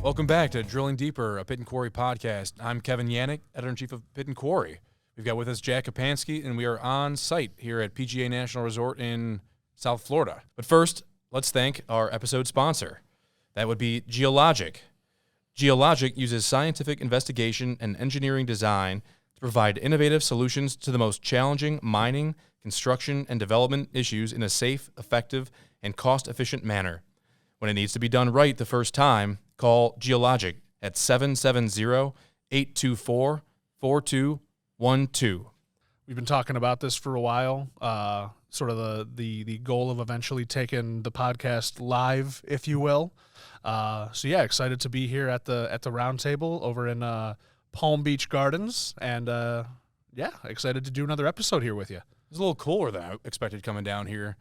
Welcome back to Drilling Deeper, a Pit Quarry podcast. I'm Kevin Yanik, editor-in-chief of Pit Quarry. We've got with us Jack Kopanski, and we are on site here at PGA National Resort in South Florida. But first, let's thank our episode sponsor. That would be Geologic. Geologic uses scientific investigation and engineering design to provide innovative solutions to the most challenging mining, construction, and development issues in a safe, effective, and cost-efficient manner. When it needs to be done right the first time, call Geologic at 770-824-4212. We've been talking about this for a while, sort of the goal of eventually taking the podcast live, if you will. Excited to be here at the roundtable over in Palm Beach Gardens, and excited to do another episode here with you. It was a little cooler than I expected coming down here,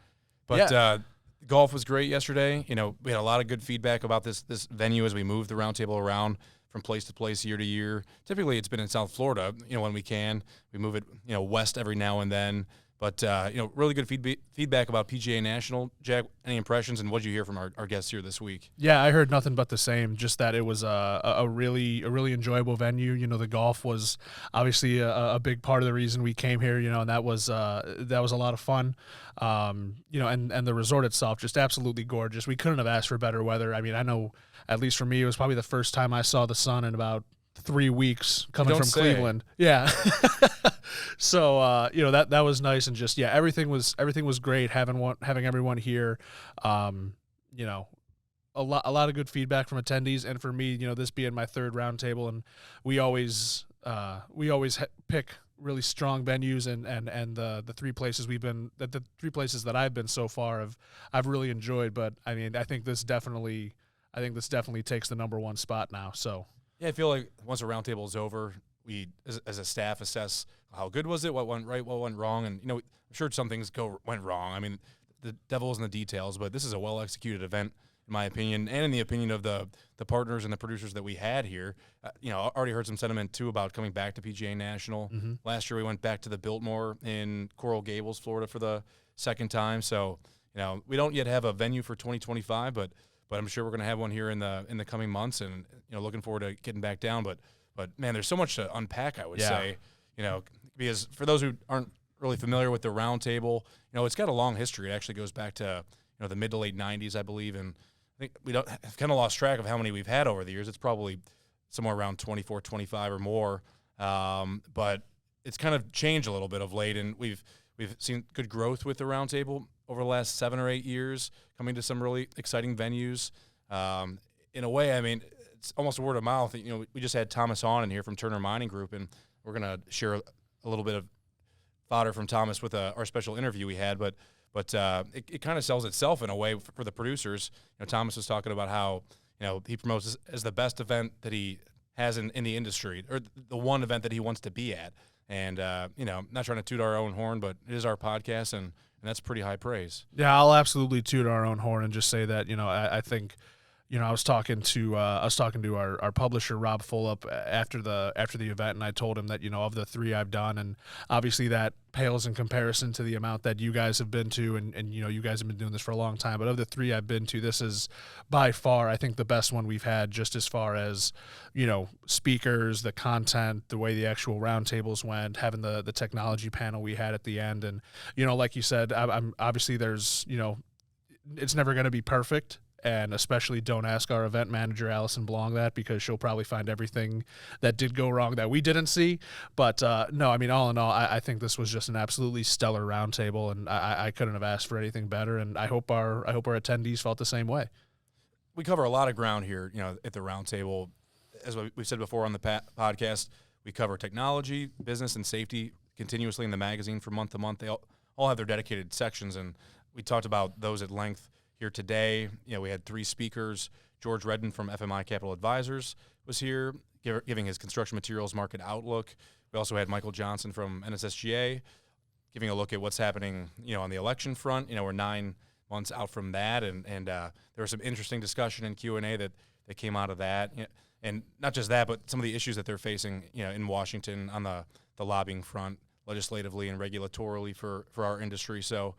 but golf was great yesterday. You know, we had a lot of good feedback about this venue as we moved the roundtable around from place to place, year to year. Typically, it's been in South Florida. You know, when we can, we move it, west every now and then. But, really good feedback about PGA National. Jack, any impressions, and what did you hear from our guests here this week? Yeah, I heard nothing but the same, just that it was a really enjoyable venue. You know, the golf was obviously a big part of the reason we came here, and that was a lot of fun. And the resort itself, just absolutely gorgeous. We couldn't have asked for better weather. I mean, I know, at least for me, it was probably the first time I saw the sun in about 3 weeks coming from Cleveland. Yeah. So, that was nice, and just, everything was great having everyone here. A lot of good feedback from attendees, and for me, this being my third roundtable, and we always pick really strong venues, and the three places the three places that I've been so far I've really enjoyed. But I mean, I think this definitely takes the number one spot now. So. Yeah, I feel like once a roundtable is over, we, as a staff, assess how good was it, what went right, what went wrong, and I'm sure some things went wrong. I mean, the devil is in the details, but this is a well-executed event, in my opinion, and in the opinion of the partners and the producers that we had here. I already heard some sentiment too about coming back to PGA National. Mm-hmm. Last year we went back to the Biltmore in Coral Gables, Florida, for the second time. So we don't yet have a venue for 2025, but I'm sure we're going to have one here in the coming months, and looking forward to getting back down. But man, there's so much to unpack, I would say. Because for those who aren't really familiar with the roundtable, it's got a long history. It actually goes back to the mid to late 90s, I believe, and I think have kind of lost track of how many we've had over the years. It's probably somewhere around 24, 25 or more, but it's kind of changed a little bit of late, and we've seen good growth with the roundtable over the last 7 or 8 years, coming to some really exciting venues. In a way, I mean, it's almost a word of mouth. We just had Thomas Haun in here from Turner Mining Group, and we're going to share a little bit of fodder from Thomas with our special interview we had. But it kind of sells itself in a way for the producers. Thomas was talking about how he promotes this as the best event that he has in the industry, or the one event that he wants to be at. And not trying to toot our own horn, but it is our podcast, and that's pretty high praise. Yeah, I'll absolutely toot our own horn and just say that I think. I was talking to our publisher Rob Fulop after the event, and I told him that of the three I've done, and obviously that pales in comparison to the amount that you guys have been to, and you guys have been doing this for a long time. But of the three I've been to, this is by far, I think, the best one we've had, just as far as speakers, the content, the way the actual roundtables went, having the technology panel we had at the end, and like you said, I'm obviously there's it's never going to be perfect. And especially don't ask our event manager, Allison Blong, that, because she'll probably find everything that did go wrong that we didn't see. But, no, I mean, all in all, I think this was just an absolutely stellar roundtable, and I couldn't have asked for anything better, and I hope our attendees felt the same way. We cover a lot of ground here, at the roundtable. As we've said before on the podcast, we cover technology, business, and safety continuously in the magazine from month to month. They all have their dedicated sections, and we talked about those at length here today. We had 3 speakers. George Redden from FMI Capital Advisors was here, giving his construction materials market outlook. We also had Michael Johnson from NSSGA giving a look at what's happening, on the election front. We're 9 months out from that, and there was some interesting discussion and Q&A that came out of that. And not just that, but some of the issues that they're facing, in Washington on the lobbying front, legislatively and regulatorily for our industry. So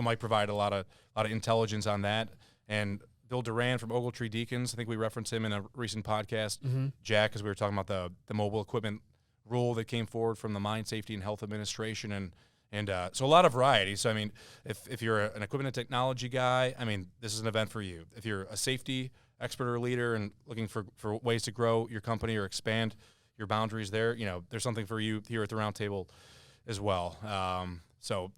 Mike provided a lot of intelligence on that, and Bill Duran from Ogletree Deacons. I think we referenced him in a recent podcast. Mm-hmm. Jack, as we were talking about the mobile equipment rule that came forward from the Mine Safety and Health Administration, and so a lot of variety. So I mean, if you're an equipment and technology guy, I mean, this is an event for you. If you're a safety expert or leader and looking for ways to grow your company or expand your boundaries there, there's something for you here at the Roundtable as well. So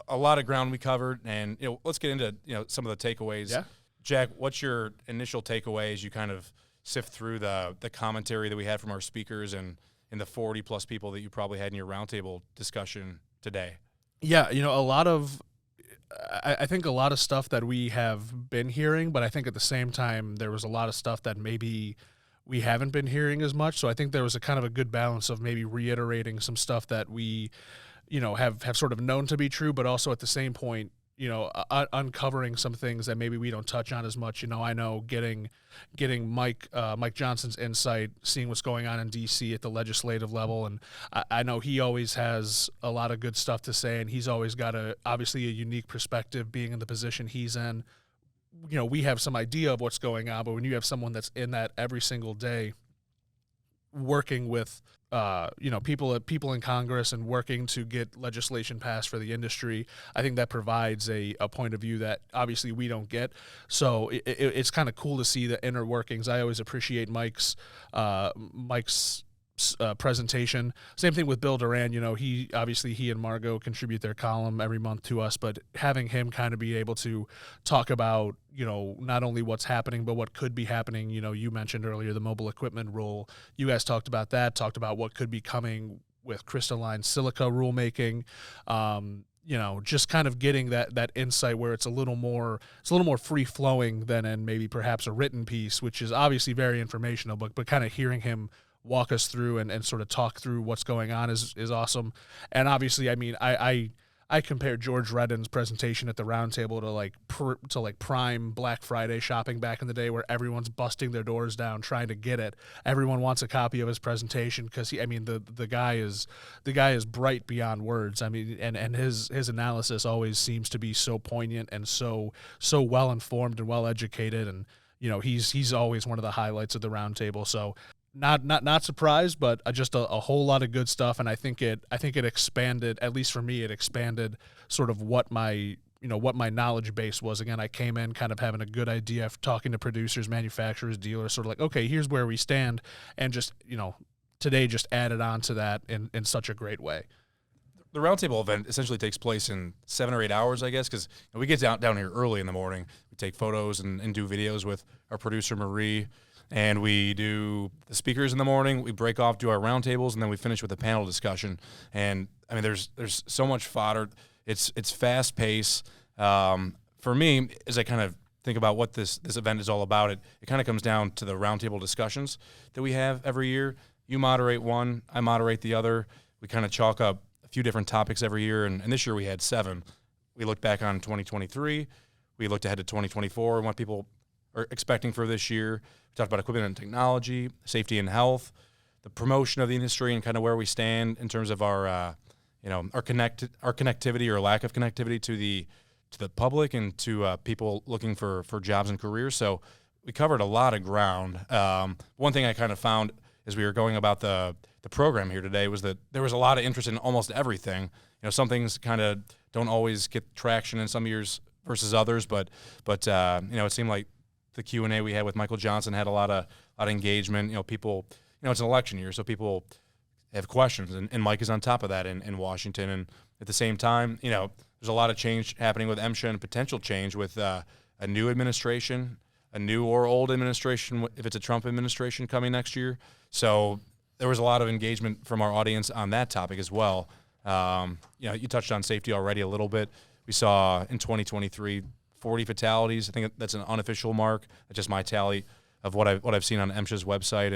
a lot of ground we covered, and let's get into some of the takeaways. Yeah. Jack, what's your initial takeaway as you kind of sift through the commentary that we had from our speakers and the 40 plus people that you probably had in your roundtable discussion today? Yeah, I think a lot of stuff that we have been hearing, but I think at the same time there was a lot of stuff that maybe we haven't been hearing as much. So I think there was a kind of a good balance of maybe reiterating some stuff that we, have sort of known to be true, but also at the same point, uncovering some things that maybe we don't touch on as much. I know getting Mike Johnson's insight, seeing what's going on in D.C. at the legislative level, and I know he always has a lot of good stuff to say, and he's always got obviously a unique perspective being in the position he's in. We have some idea of what's going on, but when you have someone that's in that every single day, working with people in Congress and working to get legislation passed for the industry, I think that provides a point of view that obviously we don't get. So it's kind of cool to see the inner workings. I always appreciate Mike's presentation. Same thing with Bill Duran. He and Margot contribute their column every month to us, but having him kind of be able to talk about not only what's happening but what could be happening. You mentioned earlier the mobile equipment rule. You guys talked about what could be coming with crystalline silica rulemaking. Just kind of getting that insight where it's a little more free flowing than in maybe perhaps a written piece, which is obviously very informational, but kind of hearing him walk us through and sort of talk through what's going on is awesome. And obviously, I mean, I compared George Redden's presentation at the Roundtable to like prime Black Friday shopping back in the day, where everyone's busting their doors down trying to get it. Everyone wants a copy of his presentation because the guy is bright beyond words. I mean, and his analysis always seems to be so poignant and so well informed and well educated, and he's always one of the highlights of the Roundtable. So not surprised, but just a whole lot of good stuff. And I think it expanded, at least for me, it expanded sort of what my knowledge base was. Again, I came in kind of having a good idea of talking to producers, manufacturers, dealers, sort of like, okay, here's where we stand. And just, today just added on to that in such a great way. The Roundtable event essentially takes place in 7 or 8 hours, I guess, because we get down here early in the morning. We take photos and do videos with our producer, Marie. And we do the speakers in the morning. We break off, do our roundtables, and then we finish with a panel discussion. And I mean, there's so much fodder. It's fast pace. For me, as I kind of think about what this event is all about, it kind of comes down to the roundtable discussions that we have every year. You moderate one, I moderate the other. We kind of chalk up a few different topics every year, and this year we had 7. We looked back on 2023. We looked ahead to 2024 and what people are expecting for this year. We talked about equipment and technology, safety and health, the promotion of the industry, and kind of where we stand in terms of our connectivity or lack of connectivity to the public and to people looking for jobs and careers. So we covered a lot of ground. One thing I kind of found as we were going about the program here today was that there was a lot of interest in almost everything. Some things kind of don't always get traction in some years versus others, but it seemed like the Q&A we had with Michael Johnson had a lot of engagement. People, it's an election year, so people have questions, and Mike is on top of that in Washington. And at the same time, there's a lot of change happening with MSHA and potential change with a new administration, a new or old administration, if it's a Trump administration coming next year. So there was a lot of engagement from our audience on that topic as well. You touched on safety already a little bit. We saw in 2023 40 fatalities. I think that's an unofficial mark. That's just my tally of what I've seen on MSHA's website,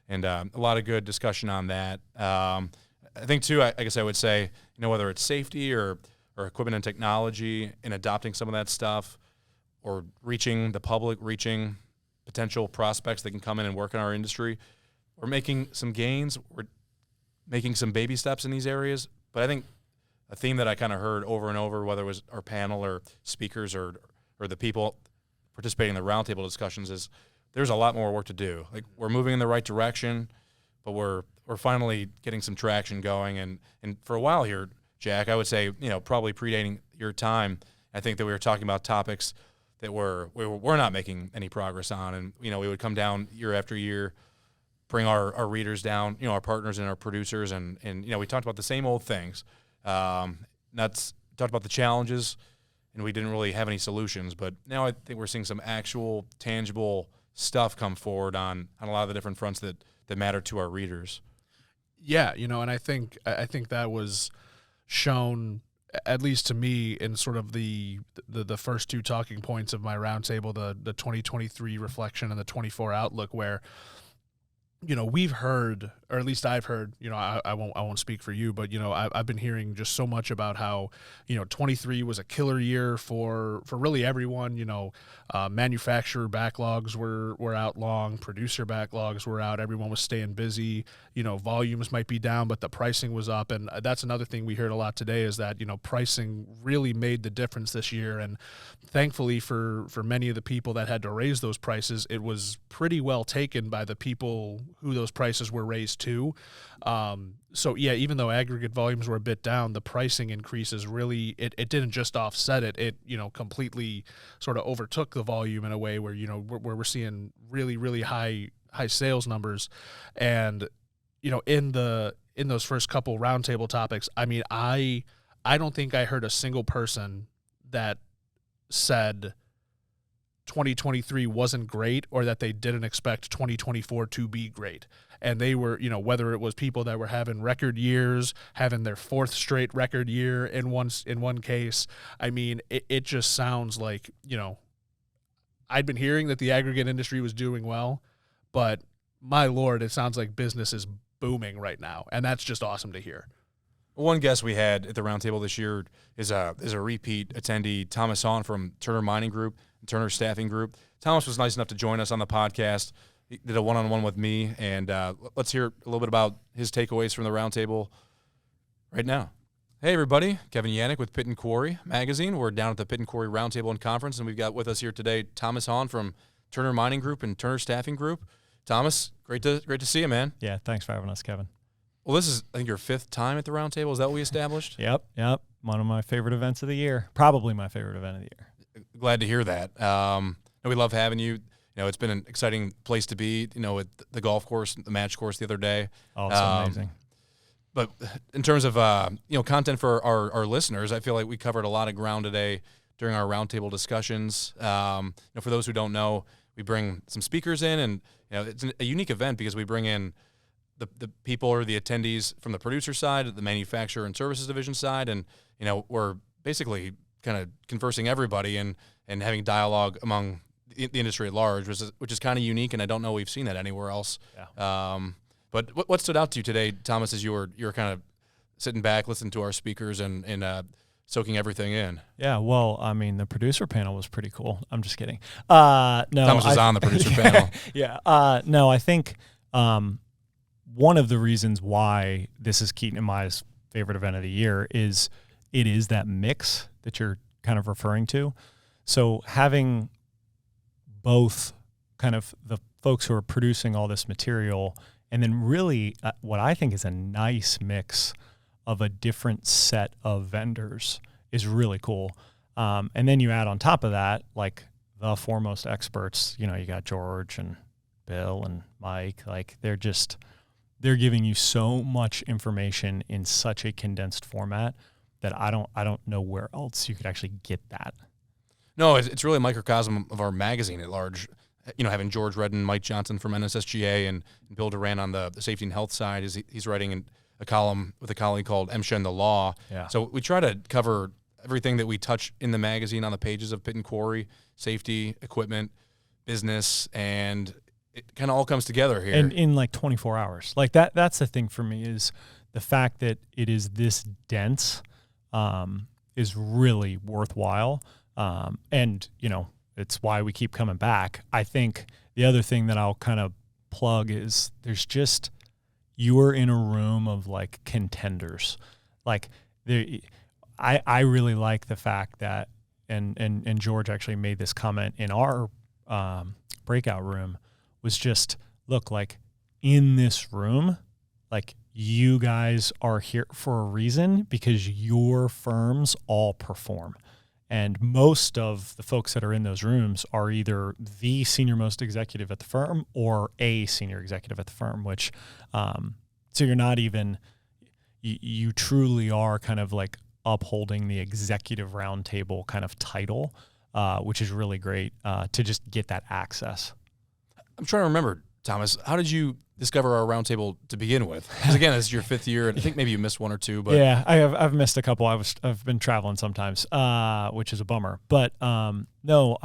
and a lot of good discussion on that. I think too, I guess I would say, whether it's safety or equipment and technology, in adopting some of that stuff, or reaching the public, reaching potential prospects that can come in and work in our industry, we're making some gains. We're making some baby steps in these areas. But I think a theme that I kind of heard over and over, whether it was our panel or speakers or the people participating in the roundtable discussions is there's a lot more work to do. Like, we're moving in the right direction, but we're finally getting some traction going. And for a while here, Jack, I would say, probably predating your time, I think that we were talking about topics that we're not making any progress on. And, we would come down year after year, bring our readers down, our partners and our producers. And we talked about the same old things. Talked about the challenges, and we didn't really have any solutions. But now I think we're seeing some actual tangible stuff come forward on a lot of the different fronts that matter to our readers. Yeah, and I think that was shown, at least to me, in sort of the first two talking points of my roundtable, the 2023 reflection and the 24 outlook, where we've heard, or at least I've heard, I won't speak for you, but I've been hearing just so much about how 23 was a killer year for really everyone. Manufacturer backlogs were out long, producer backlogs were out, everyone was staying busy. Volumes might be down, but the pricing was up, and that's another thing we heard a lot today is that pricing really made the difference this year. And thankfully for many of the people that had to raise those prices, it was pretty well taken by the people who those prices were raised to. So yeah, even though aggregate volumes were a bit down, the pricing increases really, it didn't just offset it. It, completely sort of overtook the volume in a way where, where we're seeing really, really high sales numbers. And, in those first couple roundtable topics, I mean, I don't think I heard a single person that said 2023 wasn't great or that they didn't expect 2024 to be great. And they were, whether it was people that were having record years, having their fourth straight record year in one case. I mean, it just sounds like, I'd been hearing that the aggregate industry was doing well, but my Lord, it sounds like business is booming right now. And that's just awesome to hear. One guest we had at the roundtable this year is a repeat attendee, Thomas Haun from Turner Mining Group, Turner Staffing Group. Thomas was nice enough to join us on the podcast. He did a one-on-one with me, and let's hear a little bit about his takeaways from the roundtable right now. Hey, everybody. Kevin Yanik with Pit Quarry Magazine. We're down at the Pit Quarry Roundtable Conference, and we've got with us here today Thomas Haun from Turner Mining Group and Turner Staffing Group. Thomas, great to see you, man. Yeah, thanks for having us, Kevin. Well, this is, I think, your fifth time at the roundtable. Is that what we established? Yep. One of my favorite events of the year. Probably my favorite event of the year. Glad to hear that. We love having you. It's been an exciting place to be, at the golf course, the match course the other day. Oh, it's amazing. But in terms of, content for our listeners, I feel like we covered a lot of ground today during our roundtable discussions. For those who don't know, we bring some speakers in, and it's a unique event because we bring in the people or the attendees from the producer side, the manufacturer and services division side, and we're basically kind of conversing everybody and having dialogue among the industry at large, which is kind of unique, and I don't know we've seen that anywhere else. Yeah. But what stood out to you today, Thomas, as you were kind of sitting back, listening to our speakers and soaking everything in? Yeah, well, I mean, the producer panel was pretty cool. I'm just kidding. No, Thomas was on the producer panel. Yeah. No, I think one of the reasons why this is Keaton and my favorite event of the year is it is that mix that you're kind of referring to. So having both kind of the folks who are producing all this material and then really what I think is a nice mix of a different set of vendors is really cool. And then you add on top of that, like the foremost experts, you got George and Bill and Mike, like they're giving you so much information in such a condensed format that I don't know where else you could actually get that. No, it's really a microcosm of our magazine at large. Having George Redden, Mike Johnson from NSSGA, and Bill Duran on the safety and health side, he's writing a column with a colleague called MSHA and the Law. Yeah. So we try to cover everything that we touch in the magazine on the pages of Pit and Quarry, safety, equipment, business, and it kind of all comes together here. And in like 24 hours. Like that's the thing for me is the fact that it is this dense is really worthwhile. And, it's why we keep coming back. I think the other thing that I'll kind of plug is you're in a room of like contenders. Like I really like the fact that and George actually made this comment in our breakout room, was just, look, like in this room, like you guys are here for a reason because your firms all perform. And most of the folks that are in those rooms are either the senior most executive at the firm or a senior executive at the firm, which, so you're not even, you truly are kind of like upholding the executive roundtable kind of title, which is really great to just get that access. I'm trying to remember, Thomas, how did you discover our roundtable to begin with? Because again, it's your 5th year, and I think maybe you missed 1 or 2. But yeah, I've missed a couple. I've been traveling sometimes, which is a bummer. But no,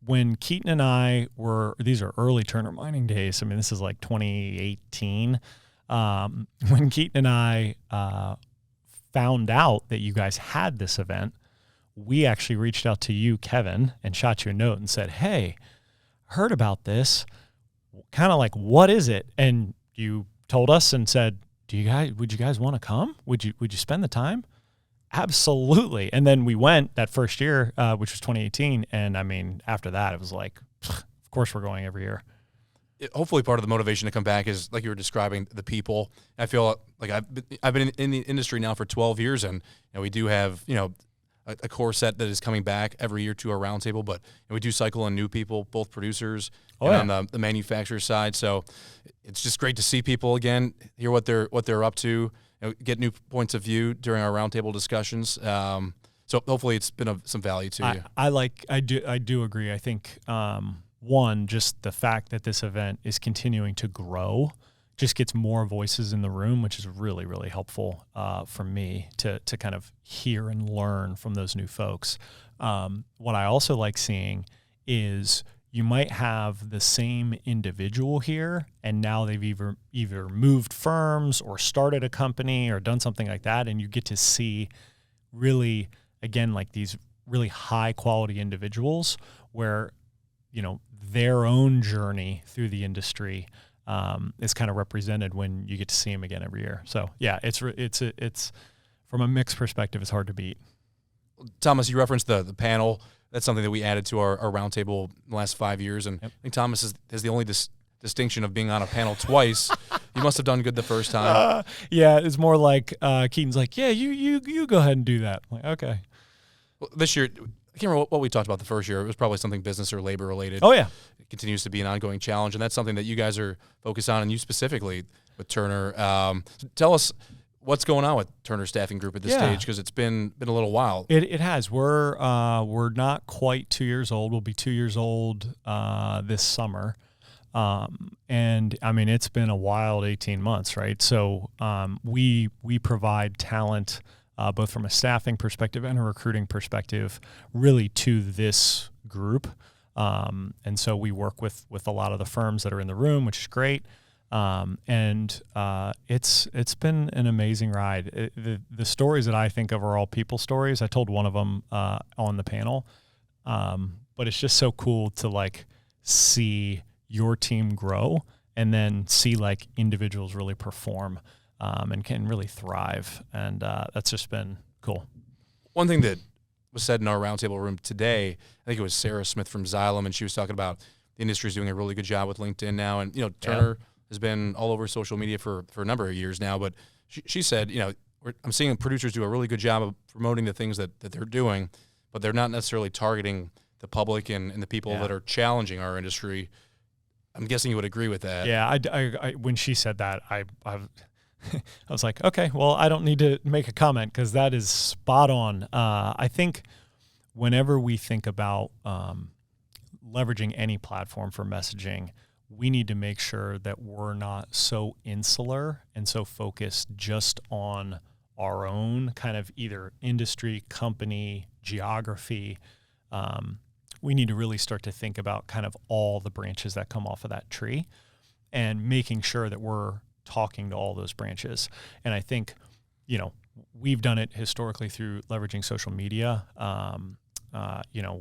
when Keaton and I these are early Turner Mining days. I mean, this is like 2018. When Keaton and I found out that you guys had this event, we actually reached out to you, Kevin, and shot you a note and said, "Hey, heard about this. Kind of like, what is it?" And you told us and said, would you guys want to come? Would you spend the time? Absolutely. And then we went that first year, which was 2018. And I mean, after that, it was like, of course we're going every year. Hopefully part of the motivation to come back is, like you were describing, the people. I feel like I've been in the industry now for 12 years, and we do have, a core set that is coming back every year to our roundtable, but we do cycle in new people, both producers and on the manufacturer side. So it's just great to see people again, hear what they're up to, get new points of view during our roundtable discussions. So hopefully it's been of some value to you. I do agree. I think one, just the fact that this event is continuing to grow just gets more voices in the room, which is really, really helpful for me to kind of hear and learn from those new folks. What I also like seeing is you might have the same individual here, and now they've either moved firms or started a company or done something like that, and you get to see really, again, like these really high quality individuals where, their own journey through the industry is kind of represented when you get to see them again every year. So yeah, it's from a mixed perspective, it's hard to beat. Thomas, you referenced the panel. That's something that we added to our roundtable in the last 5 years, and yep. I think Thomas has the only distinction of being on a panel twice. You must have done good the first time. Yeah, it's more like Keaton's like, yeah, you go ahead and do that. I'm like, okay. Well, this year, I can't remember what we talked about the first year. It was probably something business or labor related. Oh yeah. It continues to be an ongoing challenge, and that's something that you guys are focused on, and you specifically with Turner. Tell us what's going on with Turner Staffing Group at this stage, because it's been a little while. It has. We're not quite 2 years old. We'll be 2 years old this summer. And I mean, it's been a wild 18 months, right? So we provide talent both from a staffing perspective and a recruiting perspective really to this group. And so we work with a lot of the firms that are in the room, which is great. And it's been an amazing ride. The stories that I think of are all people stories. I told one of them on the panel, but it's just so cool to like see your team grow and then see like individuals really perform and can really thrive. And that's just been cool. One thing that was said in our roundtable room today, I think it was Sarah Smith from Xylem, and she was talking about the industry is doing a really good job with LinkedIn now. And, Turner has been all over social media for a number of years now. But she said, I'm seeing producers do a really good job of promoting the things that they're doing, but they're not necessarily targeting the public and the people that are challenging our industry. I'm guessing you would agree with that. Yeah, I when she said that, I was like, okay, well, I don't need to make a comment because that is spot on. I think whenever we think about leveraging any platform for messaging, we need to make sure that we're not so insular and so focused just on our own kind of either industry, company, geography. We need to really start to think about kind of all the branches that come off of that tree and making sure that we're talking to all those branches. And I think, we've done it historically through leveraging social media.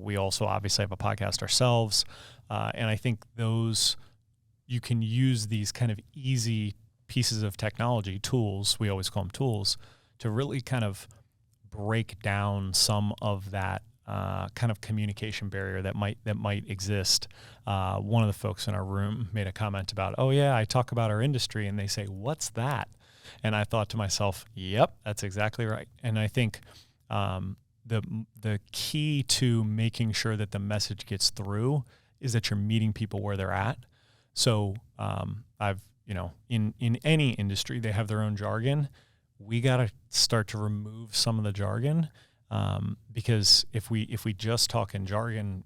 We also obviously have a podcast ourselves. And I think you can use these kind of easy pieces of technology, tools, we always call them tools, to really kind of break down some of that kind of communication barrier that might exist. One of the folks in our room made a comment about, oh yeah, I talk about our industry, and they say, what's that? And I thought to myself, yep, that's exactly right. And I think the key to making sure that the message gets through is that you're meeting people where they're at. So in any industry, they have their own jargon. We got to start to remove some of the jargon, because if we just talk in jargon,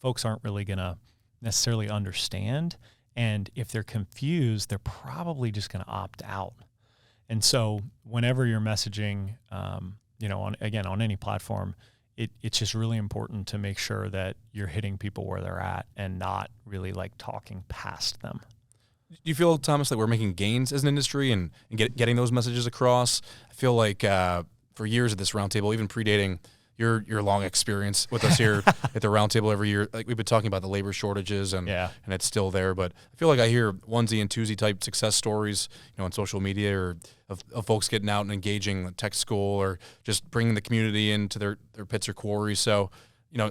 folks aren't really going to necessarily understand. And if they're confused, they're probably just going to opt out. And so whenever you're messaging, on any platform, it's just really important to make sure that you're hitting people where they're at and not really like talking past them. Do you feel, Thomas, that we're making gains as an industry and getting those messages across? I feel like for years at this roundtable, even predating your long experience with us here at the roundtable every year, like we've been talking about the labor shortages and it's still there. But I feel like I hear onesie and twosie type success stories, on social media or of folks getting out and engaging the tech school or just bringing the community into their pits or quarries. So, do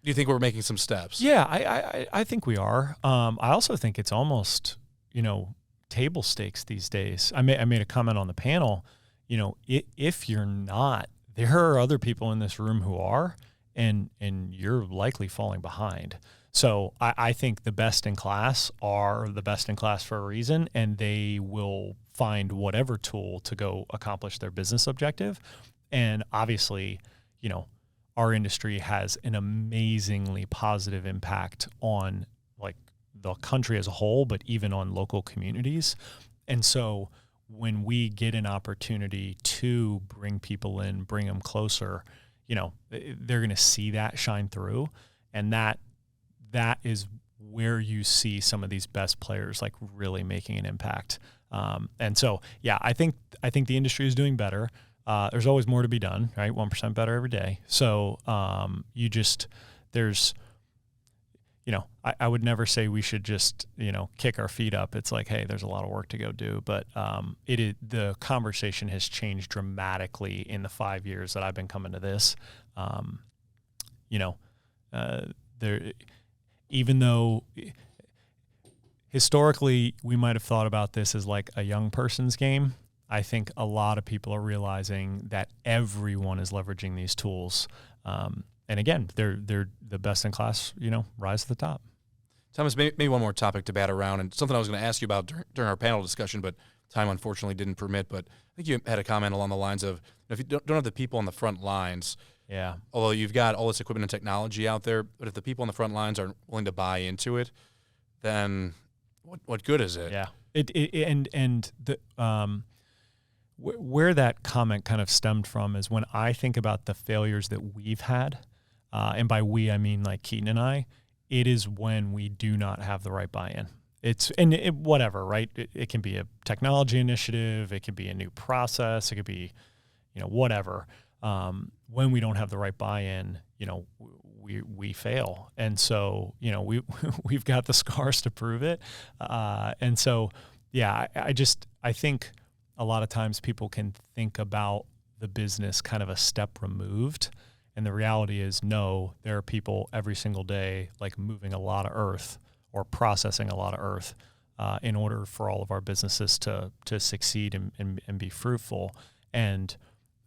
you think we're making some steps? Yeah, I think we are. I also think it's almost, table stakes these days. I made a comment on the panel, if you're not, there are other people in this room who are, and you're likely falling behind. So I think the best in class are the best in class for a reason, and they will find whatever tool to go accomplish their business objective. And obviously, our industry has an amazingly positive impact on like the country as a whole, but even on local communities. And so when we get an opportunity to bring people in, bring them closer, they're going to see that shine through. And that is where you see some of these best players like really making an impact. And so, yeah, I think the industry is doing better. There's always more to be done, right? 1% better every day. So I would never say we should just, kick our feet up. It's like, hey, there's a lot of work to go do. But the conversation has changed dramatically in the 5 years that I've been coming to this. Even though historically we might have thought about this as like a young person's game, I think a lot of people are realizing that everyone is leveraging these tools. And again, they're the best in class, rise to the top. Thomas, maybe one more topic to bat around, and something I was going to ask you about during our panel discussion, but time unfortunately didn't permit. But I think you had a comment along the lines of, if you don't have the people on the front lines, although you've got all this equipment and technology out there, but if the people on the front lines aren't willing to buy into it, then what good is it? Yeah. Where that comment kind of stemmed from is when I think about the failures that we've had, and by we, I mean like Keaton and I, it is when we do not have the right buy-in. Whatever, right? It can be a technology initiative. It can be a new process. It could be, whatever. When we don't have the right buy-in, we fail. And so, we've got the scars to prove it. And so, yeah, I think a lot of times people can think about the business kind of a step removed. And the reality is, no, there are people every single day like moving a lot of earth or processing a lot of earth in order for all of our businesses to succeed and be fruitful. And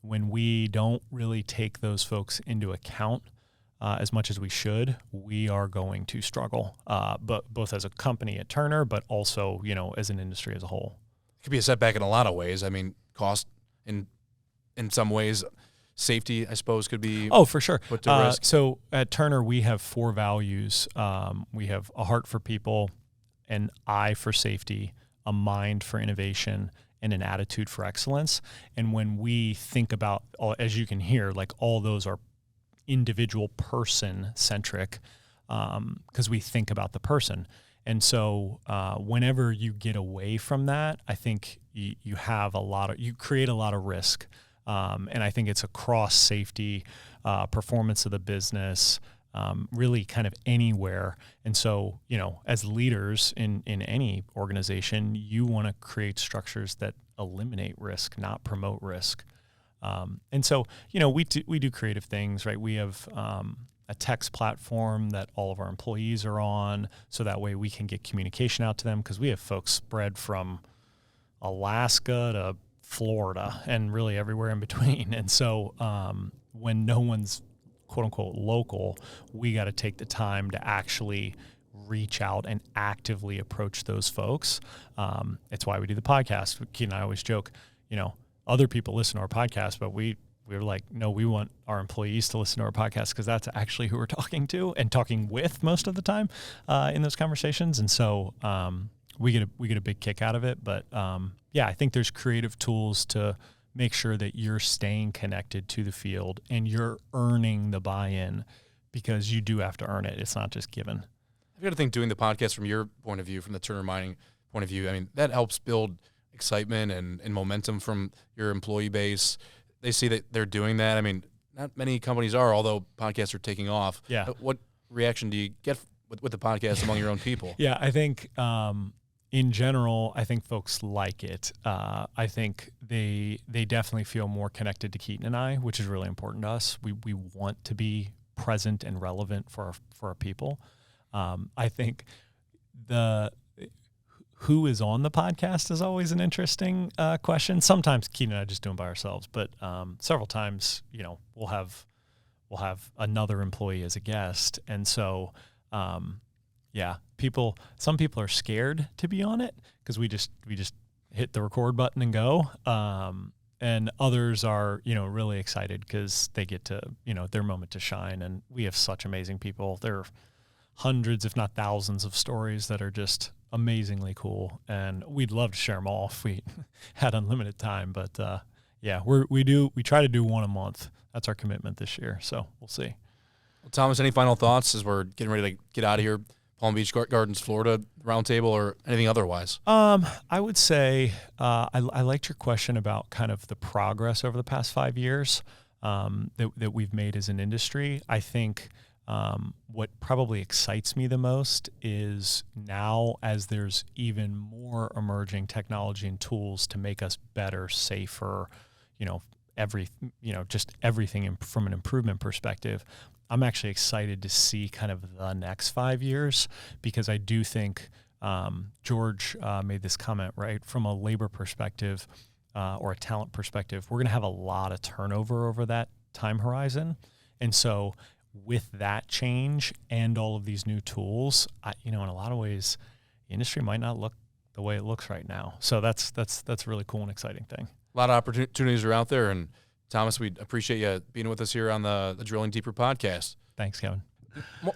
when we don't really take those folks into account as much as we should, we are going to struggle, but both as a company at Turner, but also, as an industry as a whole. It could be a setback in a lot of ways. I mean, cost in some ways, safety, I suppose, could be for sure put to risk. So at Turner, we have 4 values. We have a heart for people, an eye for safety, a mind for innovation, and an attitude for excellence. And when we think about, as you can hear, like all those are individual person centric, because we think about the person. And so whenever you get away from that, I think you create a lot of risk. And I think it's across safety, performance of the business, really kind of anywhere. And so, as leaders in any organization, you want to create structures that eliminate risk, not promote risk. And so, we do creative things, right? We have a text platform that all of our employees are on, so that way we can get communication out to them, because we have folks spread from Alaska to Florida and really everywhere in between. And so when no one's quote unquote local, we got to take the time to actually reach out and actively approach those folks. It's why we do the podcast. Keith and I always joke, other people listen to our podcast, but we're like, no, we want our employees to listen to our podcast, because that's actually who we're talking to and talking with most of the time in those conversations. And so we get a big kick out of it. But I think there's creative tools to make sure that you're staying connected to the field and you're earning the buy-in, because you do have to earn it. It's not just given. I've got to think, doing the podcast from your point of view, from the Turner Mining point of view, I mean, that helps build excitement and momentum from your employee base. They see that they're doing that. I mean, not many companies are, although podcasts are taking off. Yeah. What reaction do you get with the podcast among your own people? Yeah, I think in general, I think folks like it. I think they definitely feel more connected to Keaton and I, which is really important to us. We want to be present and relevant for our people. I think who is on the podcast is always an interesting question. Sometimes Keaton and I just do them by ourselves, but several times, we'll have another employee as a guest. And so, some people are scared to be on it, because we just hit the record button and go. And others are, really excited because they get to, their moment to shine. And we have such amazing people. There are hundreds, if not thousands, of stories that are just amazingly cool, and we'd love to share them all if we had unlimited time. But we try to do one a month. That's our commitment this year. So we'll see. Well, Thomas, any final thoughts as we're getting ready to get out of here? Palm Beach Gardens, Florida Roundtable, or anything otherwise? I would say I liked your question about kind of the progress over the past 5 years that we've made as an industry. I think what probably excites me the most is now, as there's even more emerging technology and tools to make us better, safer, just everything from an improvement perspective. I'm actually excited to see kind of the next 5 years, because I do think George made this comment, right? From a labor perspective or a talent perspective, we're going to have a lot of turnover over that time horizon. And so with that change and all of these new tools, in a lot of ways, the industry might not look the way it looks right now. So that's a really cool and exciting thing. A lot of opportunities are out there, and Thomas, we appreciate you being with us here on the Drilling Deeper podcast. Thanks, Kevin.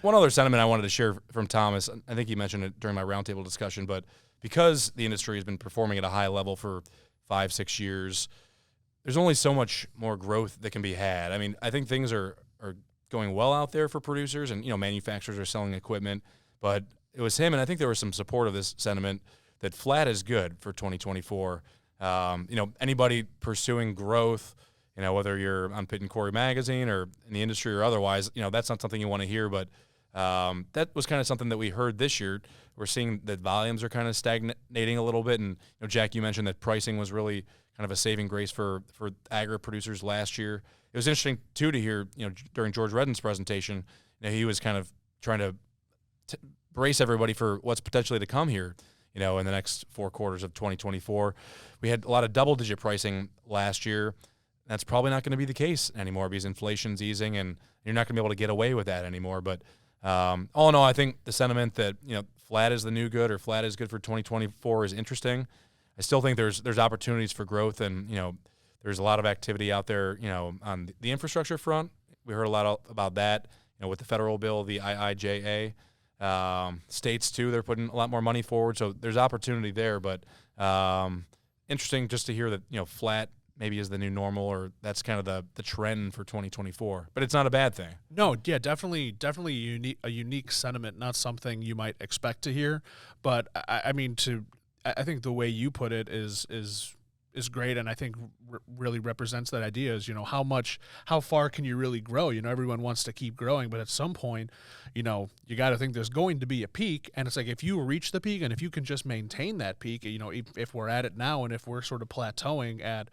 One other sentiment I wanted to share from Thomas, I think he mentioned it during my roundtable discussion, but because the industry has been performing at a high level for 5-6 years, there's only so much more growth that can be had. I mean, I think things are going well out there for producers, and manufacturers are selling equipment, but it was him, and I think there was some support of this sentiment that flat is good for 2024. Anybody pursuing growth, whether you're on Pit Quarry magazine or in the industry or otherwise, that's not something you want to hear, but that was kind of something that we heard this year. We're seeing that volumes are kind of stagnating a little bit, and Jack, you mentioned that pricing was really kind of a saving grace for agri producers last year. It was interesting too to hear, during George Redden's presentation, he was kind of trying to brace everybody for what's potentially to come here, in the next 4 quarters of 2024. We had a lot of double-digit pricing last year. That's probably not going to be the case anymore, because inflation's easing, and you're not going to be able to get away with that anymore. But all in all, I think the sentiment that flat is the new good, or flat is good for 2024, is interesting. I still think there's opportunities for growth, and there's a lot of activity out there, on the infrastructure front. We heard a lot about that, with the federal bill, the IIJA. States too, they're putting a lot more money forward, so there's opportunity there. But interesting just to hear that flat maybe is the new normal, or that's kind of the trend for 2024. But it's not a bad thing. No, yeah, definitely a unique sentiment, not something you might expect to hear. But I think the way you put it is great, and I think really represents that idea is, how far can you really grow? Everyone wants to keep growing, but at some point, you got to think there's going to be a peak, and it's like, if you reach the peak and if you can just maintain that peak, if we're at it now and if we're sort of plateauing at,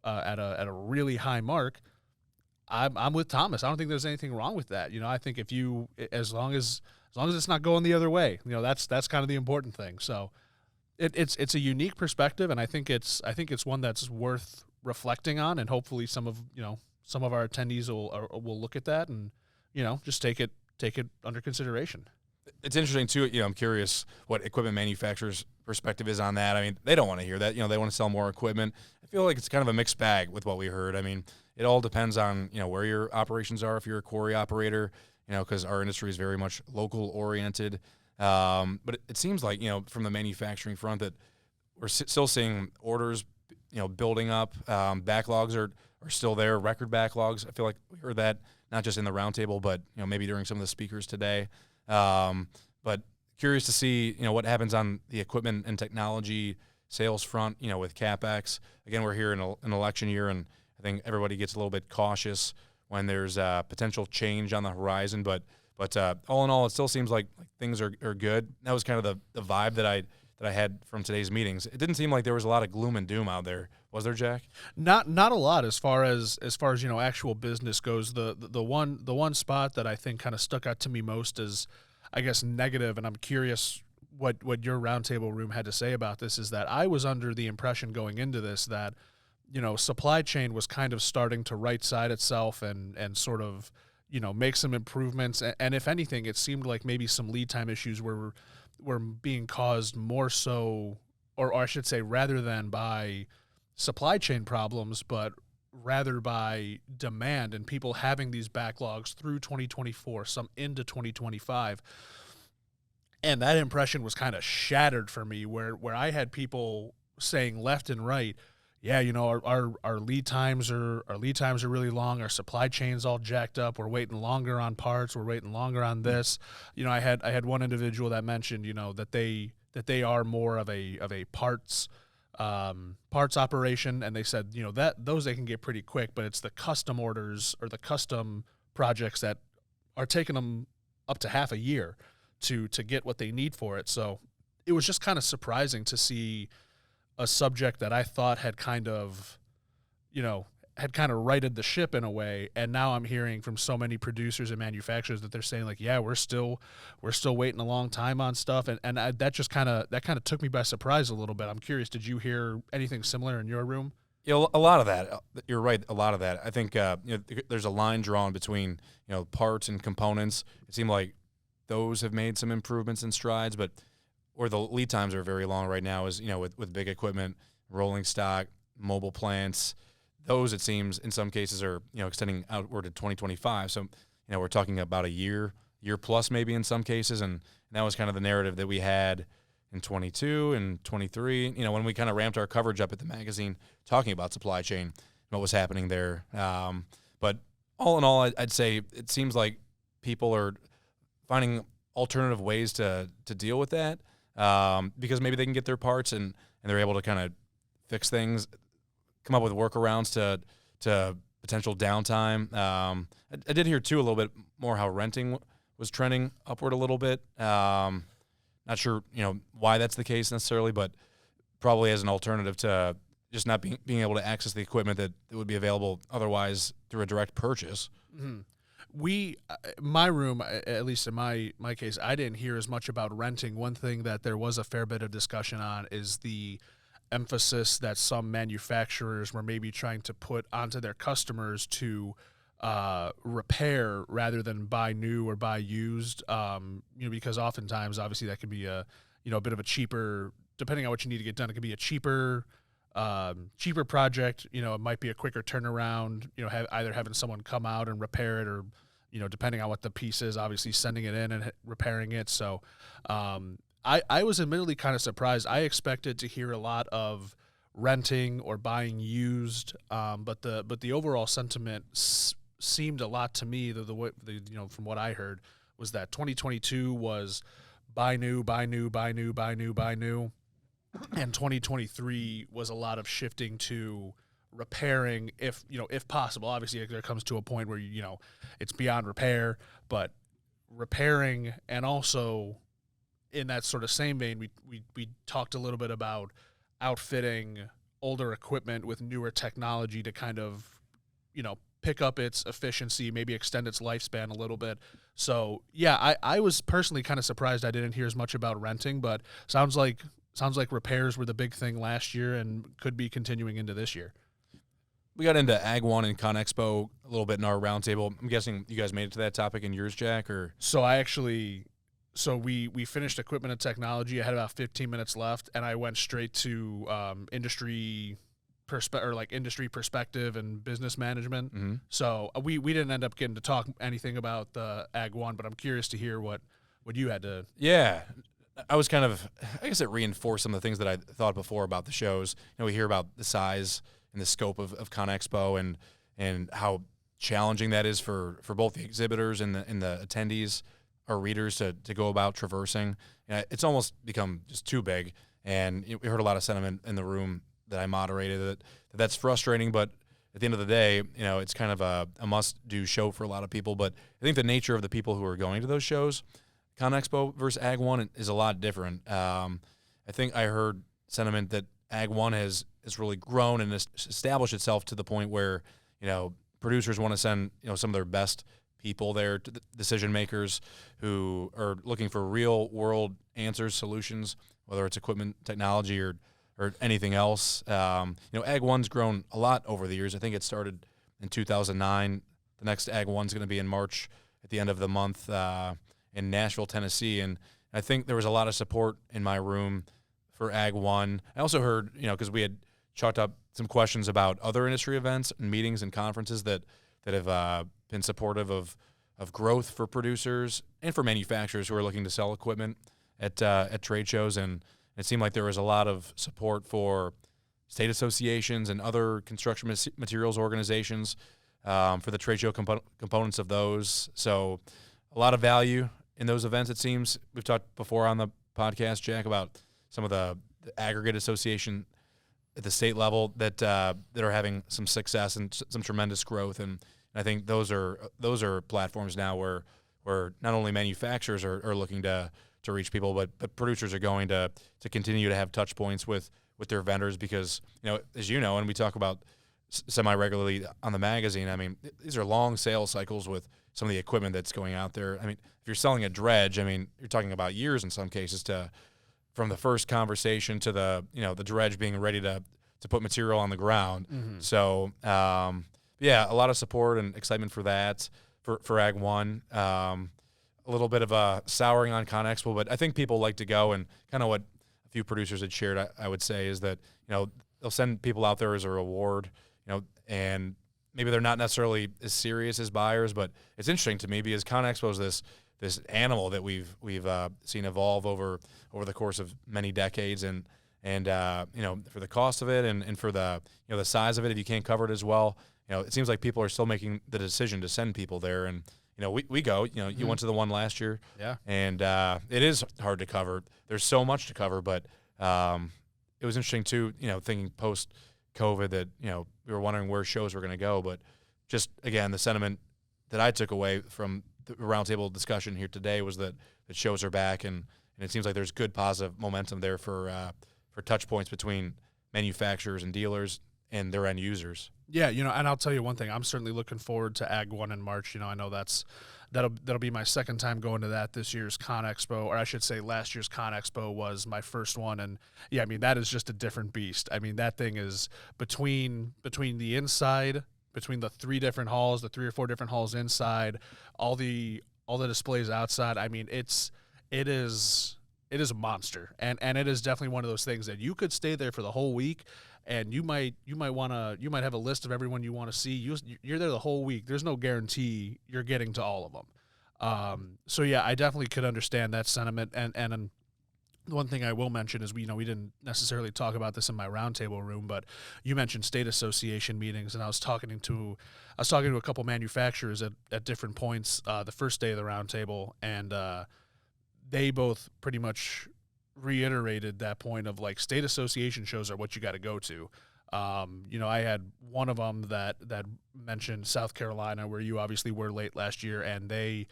at a really high mark, I'm with Thomas. I don't think there's anything wrong with that. I think if you, as long as it's not going the other way, that's kind of the important thing. So it's a unique perspective, and I think it's one that's worth reflecting on, and hopefully some of our attendees will look at that and just take it under consideration. It's interesting too. I'm curious what equipment manufacturers' perspective is on that. I mean, they don't want to hear that. They want to sell more equipment. I feel like it's kind of a mixed bag with what we heard. I mean, it all depends on where your operations are. If you're a quarry operator, because our industry is very much local oriented. But it seems like from the manufacturing front that we're still seeing orders building up. Backlogs are still there, record backlogs. I feel like we heard that not just in the roundtable, but maybe during some of the speakers today. But curious to see what happens on the equipment and technology sales front. With CapEx. Again, we're here in an election year, and I think everybody gets a little bit cautious when there's potential change on the horizon. But all in all, it still seems like things are good. That was kind of the vibe that I had from today's meetings. It didn't seem like there was a lot of gloom and doom out there. Was there, Jack? Not a lot as far as actual business goes. The one spot that I think kind of stuck out to me most is, I guess, negative, and I'm curious what your roundtable room had to say about this, is that I was under the impression going into this that supply chain was kind of starting to right side itself and sort of make some improvements, and if anything, it seemed like maybe some lead time issues were being caused more so, or I should say, rather than by supply chain problems, but rather by demand and people having these backlogs through 2024, some into 2025. And that impression was kind of shattered for me, where I had people saying left and right, yeah, our lead times are really long. Our supply chain's all jacked up. We're waiting longer on parts. We're waiting longer on this. I had one individual that mentioned, that they are more of a parts operation, and they said, that those they can get pretty quick, but it's the custom orders or the custom projects that are taking them up to half a year to get what they need for it. So it was just kind of surprising to see a subject that I thought had kind of righted the ship in a way, and now I'm hearing from so many producers and manufacturers that they're saying like, yeah, we're still waiting a long time on stuff, and that kind of took me by surprise a little bit. I'm curious, did you hear anything similar in your room? A lot of that. You're right. A lot of that. I think there's a line drawn between parts and components. It seemed like those have made some improvements and strides, but where the lead times are very long right now is with big equipment, rolling stock, mobile plants. Those, it seems, in some cases are extending outward to 2025. So we're talking about a year plus maybe in some cases, and that was kind of the narrative that we had in 22 and 23. When we kind of ramped our coverage up at the magazine, talking about supply chain, what was happening there. But all in all, I'd say it seems like people are finding alternative ways to deal with that, because maybe they can get their parts and they're able to kind of fix things, come up with workarounds to potential downtime. I did hear too a little bit more how renting was trending upward a little bit. Not sure why that's the case necessarily, but probably as an alternative to just not being able to access the equipment that would be available otherwise through a direct purchase. Mm-hmm. My room, at least in my case, I didn't hear as much about renting. One thing that there was a fair bit of discussion on is the emphasis that some manufacturers were maybe trying to put onto their customers to repair rather than buy new or buy used. Because oftentimes, obviously, that can be a bit of a cheaper, depending on what you need to get done. It could be a cheaper project. It might be a quicker turnaround. Either having someone come out and repair it, or depending on what the piece is, obviously sending it in and repairing it. So I was admittedly kind of surprised. I expected to hear a lot of renting or buying used, but the overall sentiment seemed a lot to me. From what I heard, was that 2022 was buy new, and 2023 was a lot of shifting to repairing, if possible. Obviously, there comes to a point where it's beyond repair, but repairing, and also in that sort of same vein, we talked a little bit about outfitting older equipment with newer technology to kind of, pick up its efficiency, maybe extend its lifespan a little bit. So yeah, I was personally kind of surprised I didn't hear as much about renting, but sounds like repairs were the big thing last year and could be continuing into this year. We got into Ag 1 and Con Expo a little bit in our roundtable. I'm guessing you guys made it to that topic in yours, Jack, or? So we finished equipment and technology. I had about 15 minutes left, and I went straight to industry perspective and business management. Mm-hmm. So we didn't end up getting to talk anything about the Ag 1, but I'm curious to hear what you had to. Yeah. I was kind of, I guess it reinforced some of the things that I thought before about the shows. We hear about the size and the scope of Con Expo and how challenging that is for both the exhibitors and the attendees or readers to go about traversing. It's almost become just too big. And we heard a lot of sentiment in the room that I moderated that's frustrating, but at the end of the day, it's kind of a must-do show for a lot of people. But I think the nature of the people who are going to those shows, Con Expo versus Ag 1 is a lot different. I think I heard sentiment that Ag 1 has really grown and established itself to the point where, producers want to send, some of their best people there, to the decision makers who are looking for real world answers, solutions, whether it's equipment, technology, or anything else. Ag 1's grown a lot over the years. I think it started in 2009. The next Ag 1's going to be in March at the end of the month in Nashville, Tennessee. And I think there was a lot of support in my room for Ag 1. I also heard, because we had chalked up some questions about other industry events and meetings and conferences that have been supportive of growth for producers and for manufacturers who are looking to sell equipment at trade shows. And it seemed like there was a lot of support for state associations and other construction materials organizations for the trade show components of those. So a lot of value in those events, it seems. We've talked before on the podcast, Jack, about some of the aggregate association at the state level that are having some success and some tremendous growth. And I think those are platforms now where not only manufacturers are looking to reach people, but producers are going to continue to have touch points with their vendors because, as and we talk about semi-regularly on the magazine, I mean, these are long sales cycles with some of the equipment that's going out there. I mean, if you're selling a dredge, I mean, you're talking about years in some cases from the first conversation to the dredge being ready to put material on the ground. Mm-hmm. So, yeah, a lot of support and excitement for that, for Ag 1. A little bit of a souring on Con Expo, but I think people like to go, and kind of what a few producers had shared, I would say, is that, they'll send people out there as a reward, and maybe they're not necessarily as serious as buyers, but it's interesting to me because Con Expo is this animal that we've seen evolve over the course of many decades, and for the cost of it and for the the size of it, if you can't cover it as well, it seems like people are still making the decision to send people there. And we go, you went to the one last year. Yeah. And it is hard to cover. There's so much to cover, but it was interesting too, thinking post-COVID that, we were wondering where shows were going to go. But just, again, the sentiment that I took away from the roundtable discussion here today was that shows are back, and it seems like there's good positive momentum there for touch points between manufacturers and dealers and their end users. Yeah, and I'll tell you one thing. I'm certainly looking forward to Ag 1 in March. I know that'll be my second time going to that. This year's Con Expo, or I should say last year's Con Expo was my first one. And yeah, I mean, that is just a different beast. I mean, that thing is between the inside, between the 3 different halls, the 3 or 4 different halls inside, all the displays outside. I mean, it is a monster. And it is definitely one of those things that you could stay there for the whole week. And you might have a list of everyone you want to see. You're there the whole week. There's no guarantee you're getting to all of them. So yeah, I definitely could understand that sentiment. And one thing I will mention is we didn't necessarily talk about this in my roundtable room, but you mentioned state association meetings, and I was talking to a couple manufacturers at different points the first day of the roundtable, and they both pretty much reiterated that point of like state association shows are what you got to go to. I had one of them that mentioned South Carolina, where you obviously were late last year, and they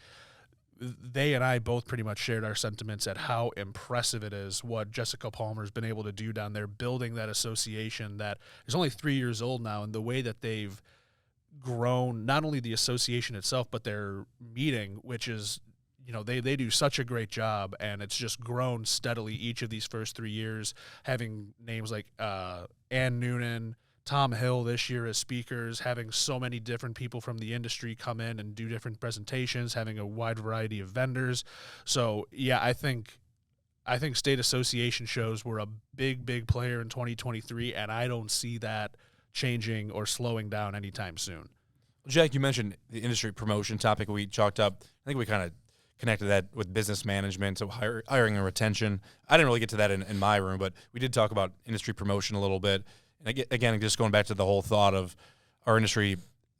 they and I both pretty much shared our sentiments at how impressive it is what Jessica Palmer's been able to do down there, building that association that is only 3 years old now, and the way that they've grown, not only the association itself, but their meeting, which is, they do such a great job, and it's just grown steadily each of these first 3 years, having names like Ann Noonan, Tom Hill this year as speakers, having so many different people from the industry come in and do different presentations, having a wide variety of vendors. So, yeah, I think state association shows were a big player in 2023, and I don't see that changing or slowing down anytime soon. Jack, you mentioned the industry promotion topic we chalked up. I think we kind of connected that with business management, so hiring and retention. I didn't really get to that in my room, but we did talk about industry promotion a little bit. And again, just going back to the whole thought of our industry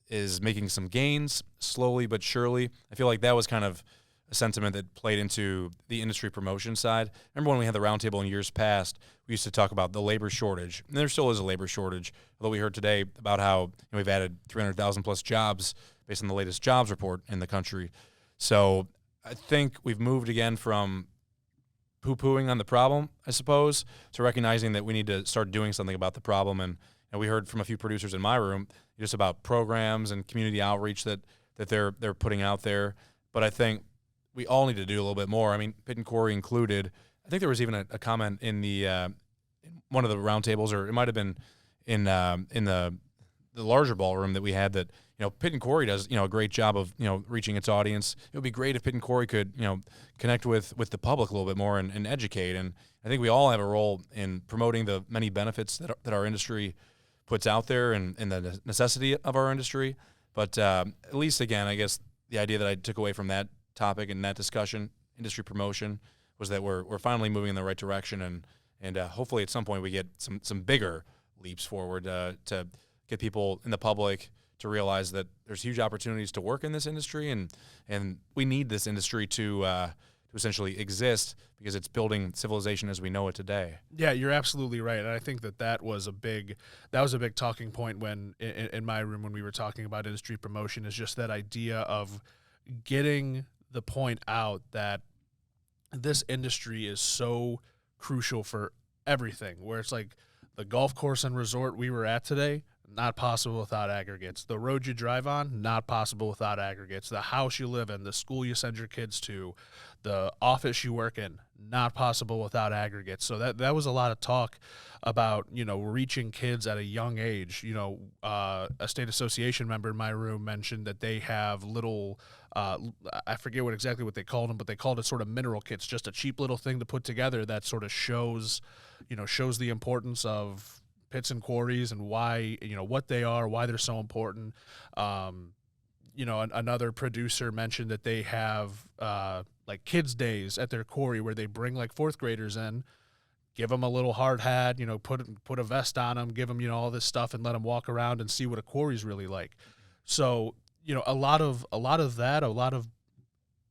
is making some gains slowly but surely. I feel like that was kind of a sentiment that played into the industry promotion side. Remember when we had the roundtable in years past, we used to talk about the labor shortage. And there still is a labor shortage, although we heard today about how we've added 300,000 plus jobs based on the latest jobs report in the country. So I think we've moved again from poo-pooing on the problem, I suppose, to recognizing that we need to start doing something about the problem. And we heard from a few producers in my room just about programs and community outreach that they're putting out there. But I think we all need to do a little bit more. I mean, Pit and Quarry included. I think there was even a comment in the in one of the roundtables, or it might have been in the larger ballroom that we had, that Pit and Quarry does a great job of reaching its audience. It would be great if Pit and Quarry could connect with the public a little bit more and educate. And I think we all have a role in promoting the many benefits that our industry puts out there, and the necessity of our industry. But at least, again, I guess the idea that I took away from that topic and that discussion, industry promotion, was that we're finally moving in the right direction, and hopefully at some point we get some bigger leaps forward to get people in the public to realize that there's huge opportunities to work in this industry, and we need this industry to essentially exist because it's building civilization as we know it today. Yeah, you're absolutely right. And I think that was a big talking point when in my room when we were talking about industry promotion, is just that idea of getting the point out that this industry is so crucial for everything, where it's like the golf course and resort we were at today, not possible without aggregates. The road you drive on, not possible without aggregates. The house you live in, the school you send your kids to, the office you work in, not possible without aggregates. So that was a lot of talk about, reaching kids at a young age. A state association member in my room mentioned that they have little, I forget exactly what they called them, but they called it sort of mineral kits, just a cheap little thing to put together that sort of shows the importance of pits and quarries and why, what they are, why they're so important. Another producer mentioned that they have like kids' days at their quarry where they bring like fourth graders in, give them a little hard hat, put a vest on them, give them, all this stuff, and let them walk around and see what a quarry's really like. So, a lot of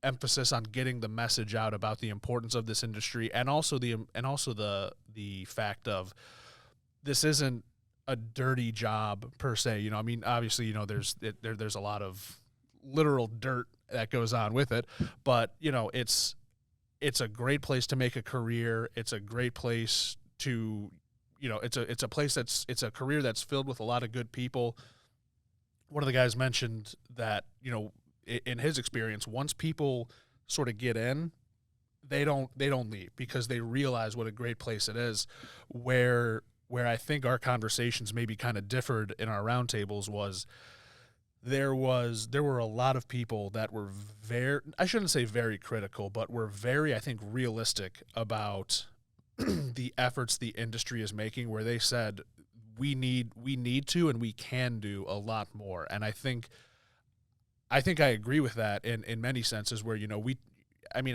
emphasis on getting the message out about the importance of this industry, and also the fact of this isn't a dirty job per se. Obviously, there's a lot of literal dirt that goes on with it, but it's a great place to make a career. It's a great place to, it's a career that's filled with a lot of good people. One of the guys mentioned that, in his experience, once people sort of get in, they don't leave, because they realize what a great place it is. Where I think our conversations maybe kind of differed in our roundtables was there were a lot of people that were I shouldn't say very critical, but were very, I think, realistic about the efforts the industry is making, where they said we need to and we can do a lot more. And I think I agree with that in many senses, where,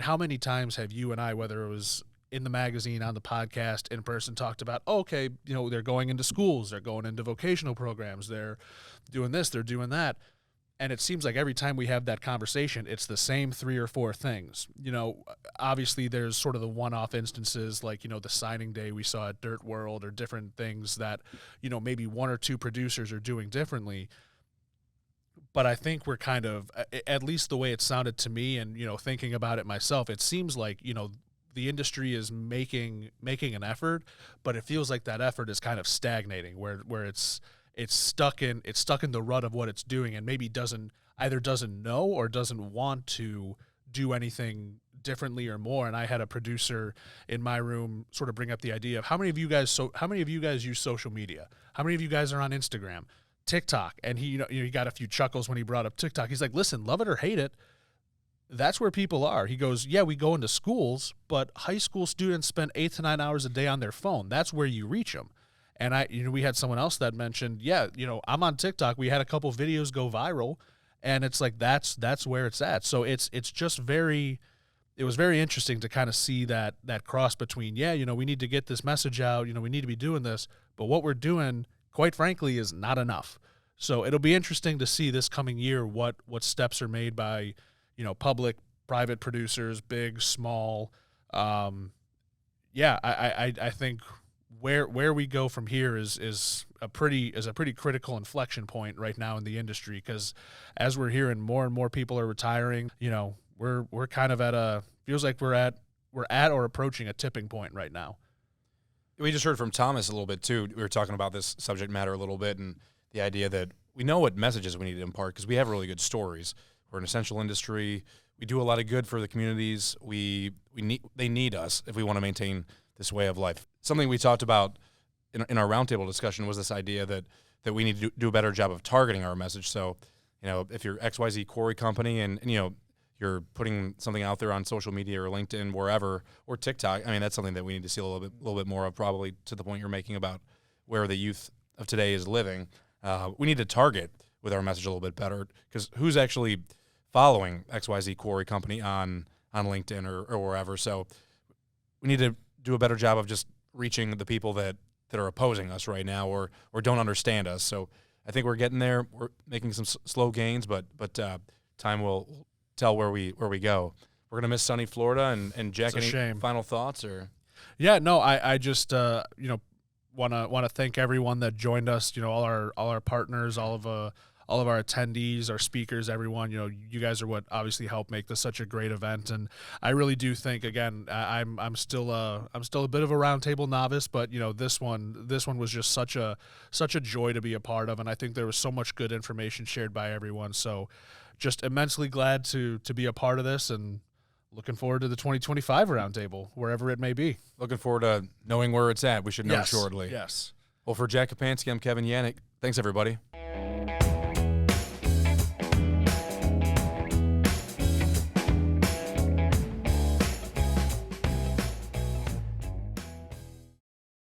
how many times have you and I, whether it was in the magazine, on the podcast, in person, talked about, they're going into schools, they're going into vocational programs, they're doing this, they're doing that. And it seems like every time we have that conversation, it's the same 3 or 4 things. Obviously there's sort of the one-off instances, like, the signing day we saw at Dirt World, or different things that, maybe 1 or 2 producers are doing differently. But I think we're kind of, at least the way it sounded to me, and thinking about it myself, it seems like the industry is making an effort, but it feels like that effort is kind of stagnating, where it's stuck in the rut of what it's doing, and maybe doesn't know or doesn't want to do anything differently or more. And I had a producer in my room sort of bring up the idea of how many of you guys use social media? How many of you guys are on Instagram, TikTok? And he got a few chuckles when he brought up TikTok. He's like, listen, love it or hate it, that's where people are. He goes, yeah, we go into schools, but high school students spend 8 to 9 hours a day on their phone. That's where you reach them. And we had someone else that mentioned, yeah, I'm on TikTok. We had a couple videos go viral, and it's like that's where it's at. So it's just it was very interesting to kind of see that cross between, we need to get this message out, we need to be doing this, but what we're doing, quite frankly, is not enough. So it'll be interesting to see this coming year what steps are made by public, private producers, big, small. I think where we go from here is a pretty critical inflection point right now in the industry, because as we're hearing more and more people are retiring, we're kind of feels like we're at or approaching a tipping point right now. We just heard from Thomas a little bit too. We were talking about this subject matter a little bit, and the idea that we know what messages we need to impart because we have really good stories. We're an essential industry. We do a lot of good for the communities. They need us if we want to maintain this way of life. Something we talked about in our roundtable discussion was this idea that we need to do a better job of targeting our message. So, if you're XYZ quarry company and you're putting something out there on social media or LinkedIn, wherever, or TikTok, I mean, that's something that we need to see a little bit more of, probably to the point you're making about where the youth of today is living. We need to target with our message a little bit better, because who's actually following XYZ quarry company on LinkedIn or wherever. So we need to do a better job of just reaching the people that are opposing us right now or don't understand us. So I think we're getting there. We're making some slow gains, but time will tell where we go. We're going to miss sunny Florida. And Jack, any final thoughts? Or Yeah, no, I just want to thank everyone that joined us, all our partners, all of our attendees, our speakers, everyone. You guys are what obviously helped make this such a great event, and I really do think, again, I'm still a bit of a roundtable novice, but this one was just such a joy to be a part of, and I think there was so much good information shared by everyone. So just immensely glad to be a part of this, and looking forward to the 2025 roundtable, wherever it may be. Looking forward to knowing where it's at. We should know shortly. Yes. Well, for Jack Kopanski, I'm Kevin Yanik. Thanks, everybody.